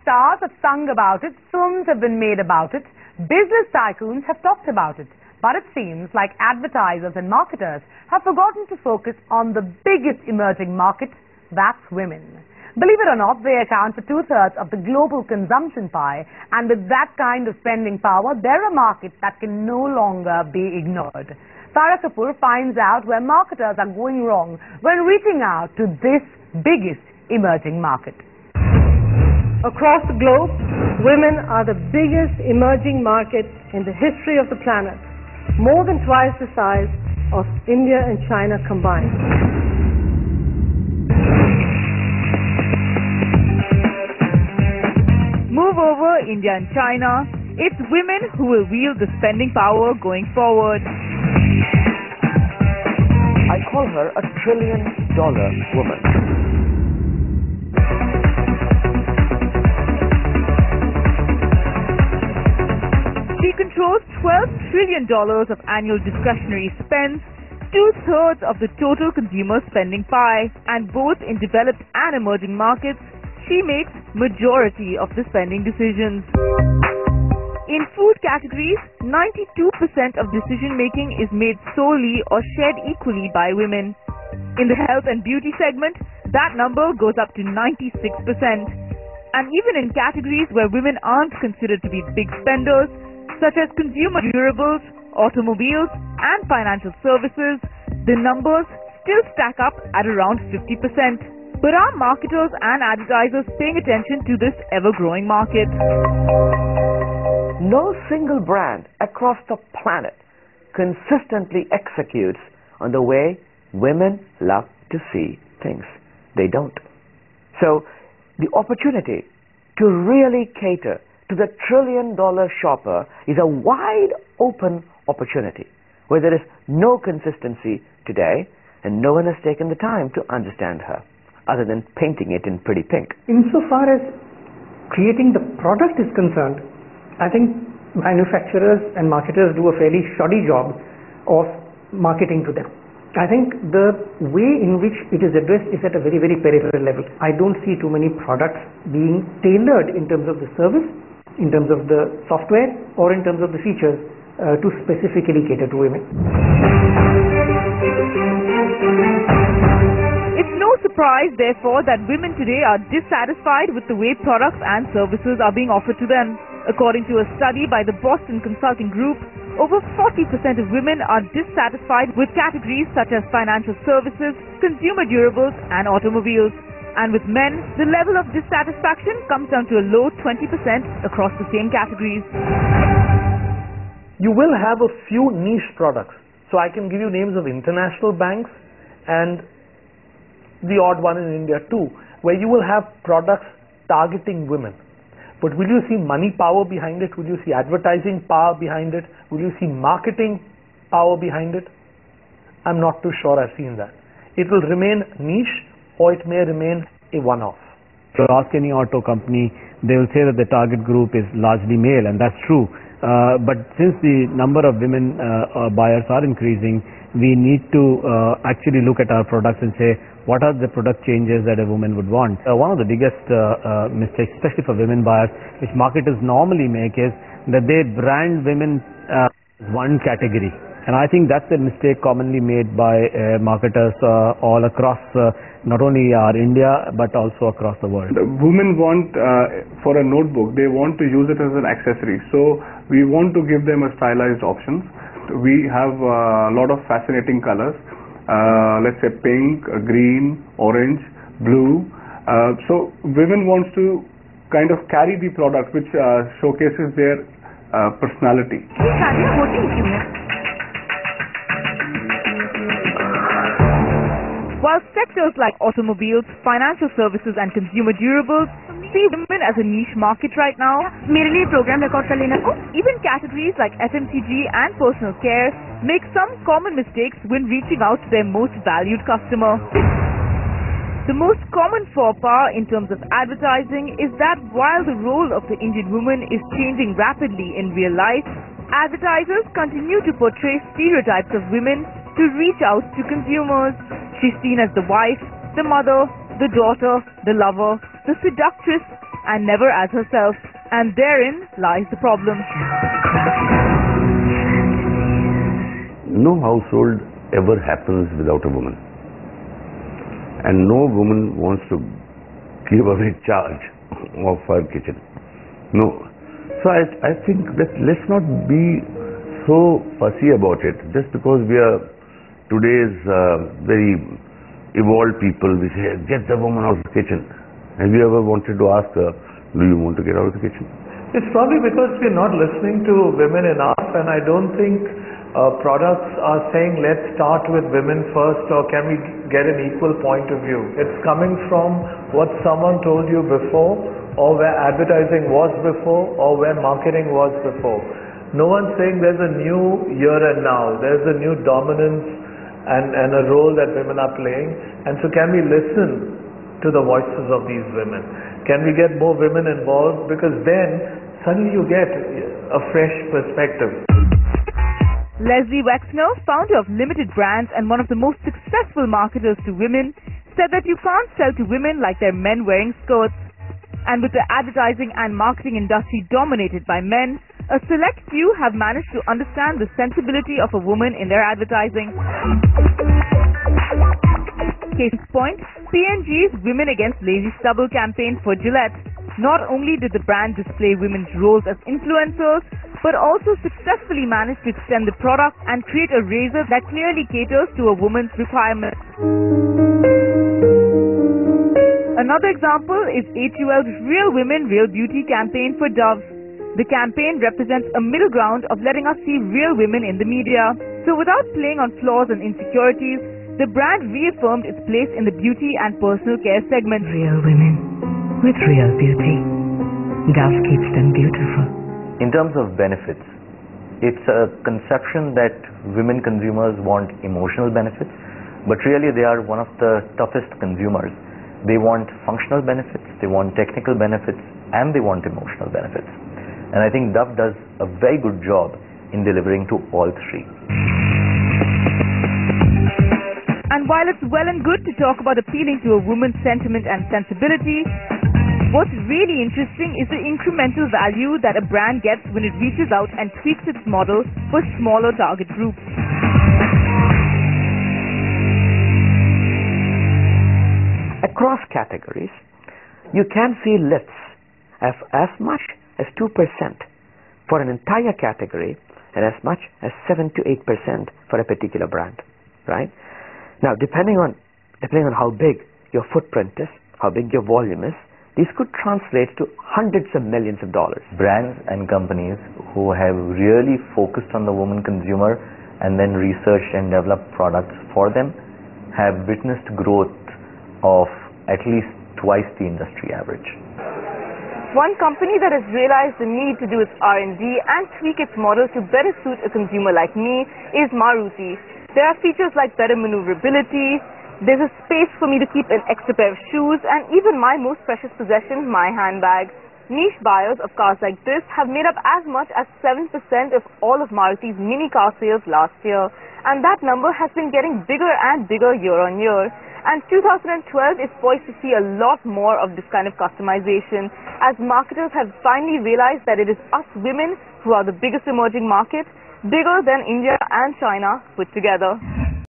stars have sung about it, films have been made about it, business tycoons have talked about it. But it seems like advertisers and marketers have forgotten to focus on the biggest emerging market, that's women. Believe it or not, they account for 2/3 of the global consumption pie, and with that kind of spending power, they're a market that can no longer be ignored. Sarah Kapoor finds out where marketers are going wrong when reaching out to this biggest emerging market. Across the globe, women are the biggest emerging market in the history of the planet, more than twice the size of India and China combined. Move over India and China. It's women who will wield the spending power going forward. I call her a $1 trillion woman. She controls $12 trillion of annual discretionary spends, 2/3 of the total consumer spending pie, and both in developed and emerging markets, she makes majority of the spending decisions. In food categories, 92% of decision making is made solely or shared equally by women. In the health and beauty segment, that number goes up to 96%. And even in categories where women aren't considered to be big spenders, such as consumer durables, automobiles, and financial services, the numbers still stack up at around 50%. But are marketers and advertisers paying attention to this ever-growing market? No single brand across the planet consistently executes on the way women love to see things. They don't. So the opportunity to really cater to the $1 trillion shopper is a wide open opportunity where there is no consistency today and no one has taken the time to understand her other than painting it in pretty pink. Insofar as creating the product is concerned, I think manufacturers and marketers do a fairly shoddy job of marketing to them. I think the way in which it is addressed is at a very, very peripheral level. I don't see too many products being tailored in terms of the service, in terms of the software, or in terms of the features to specifically cater to women. It's no surprise, therefore, that women today are dissatisfied with the way products and services are being offered to them. According to a study by the Boston Consulting Group, over 40% of women are dissatisfied with categories such as financial services, consumer durables, and automobiles. And with men, the level of dissatisfaction comes down to a low 20% across the same categories. You will have a few niche products. So I can give you names of international banks and the odd one in India too, where you will have products targeting women. But will you see money power behind it? Will you see advertising power behind it? Will you see marketing power behind it? I'm not too sure I've seen that. It will remain niche or it may remain a one-off. So ask any auto company, they will say that the target group is largely male, and that's true. But since the number of women buyers are increasing, we need to actually look at our products and say, what are the product changes that a woman would want? One of the biggest mistakes, especially for women buyers, which marketers normally make is that they brand women one category. And I think that's a mistake commonly made by marketers all across not only our India but also across the world. The women want, for a notebook, they want to use it as an accessory. So we want to give them a stylized options. We have a lot of fascinating colors. Let's say pink, green, orange, blue. So women wants to kind of carry the product which showcases their personality. While sectors like automobiles, financial services and consumer durables see women as a niche market right now, even categories like FMCG and personal care make some common mistakes when reaching out to their most valued customer. The most common faux pas in terms of advertising is that while the role of the Indian woman is changing rapidly in real life, advertisers continue to portray stereotypes of women to reach out to consumers. She's seen as the wife, the mother, the daughter, the lover, the seductress, and never as herself. And therein lies the problem. No household ever happens without a woman. And no woman wants to give away charge of her kitchen. No. So I think that let's not be so fussy about it. Just because we are today's very evolved people, we say, get the woman out of the kitchen. Have you ever wanted to ask her, do you want to get out of the kitchen? It's probably because we're not listening to women enough, and I don't think products are saying let's start with women first, or can we get an equal point of view. It's coming from what someone told you before, or where advertising was before, or where marketing was before. No one's saying there's a new here and now. There's a new dominance and a role that women are playing. And so can we listen to the voices of these women? Can we get more women involved? Because then suddenly you get a fresh perspective. Leslie Wexner, founder of Limited Brands and one of the most successful marketers to women, said that you can't sell to women like they're men wearing skirts. And with the advertising and marketing industry dominated by men, a select few have managed to understand the sensibility of a woman in their advertising. Case in point, P&G's Women Against Lazy Stubble campaign for Gillette. Not only did the brand display women's roles as influencers, but also successfully managed to extend the product and create a razor that clearly caters to a woman's requirements. Another example is HUL's Real Women, Real Beauty campaign for Dove. The campaign represents a middle ground of letting us see real women in the media. So without playing on flaws and insecurities, the brand reaffirmed its place in the beauty and personal care segment. Real women with real beauty. Dove keeps them beautiful. In terms of benefits, it's a conception that women consumers want emotional benefits, but really they are one of the toughest consumers. They want functional benefits, they want technical benefits, and they want emotional benefits. And I think Dove does a very good job in delivering to all three. And while it's well and good to talk about appealing to a woman's sentiment and sensibility, what's really interesting is the incremental value that a brand gets when it reaches out and tweaks its model for smaller target groups. Across categories, you can see lifts of as much as 2% for an entire category and as much as 7 to 8% for a particular brand, right? Now, depending on how big your footprint is, how big your volume is, these could translate to hundreds of millions of dollars. Brands and companies who have really focused on the woman consumer and then researched and developed products for them have witnessed growth of at least twice the industry average. One company that has realized the need to do its R&D and tweak its model to better suit a consumer like me is Maruti. There are features like better maneuverability, there's a space for me to keep an extra pair of shoes, and even my most precious possession, my handbag. Niche buyers of cars like this have made up as much as 7% of all of Maruti's mini car sales last year, and that number has been getting bigger and bigger year on year. And 2012 is poised to see a lot more of this kind of customization, as marketers have finally realized that it is us women who are the biggest emerging market, bigger than India and China put together.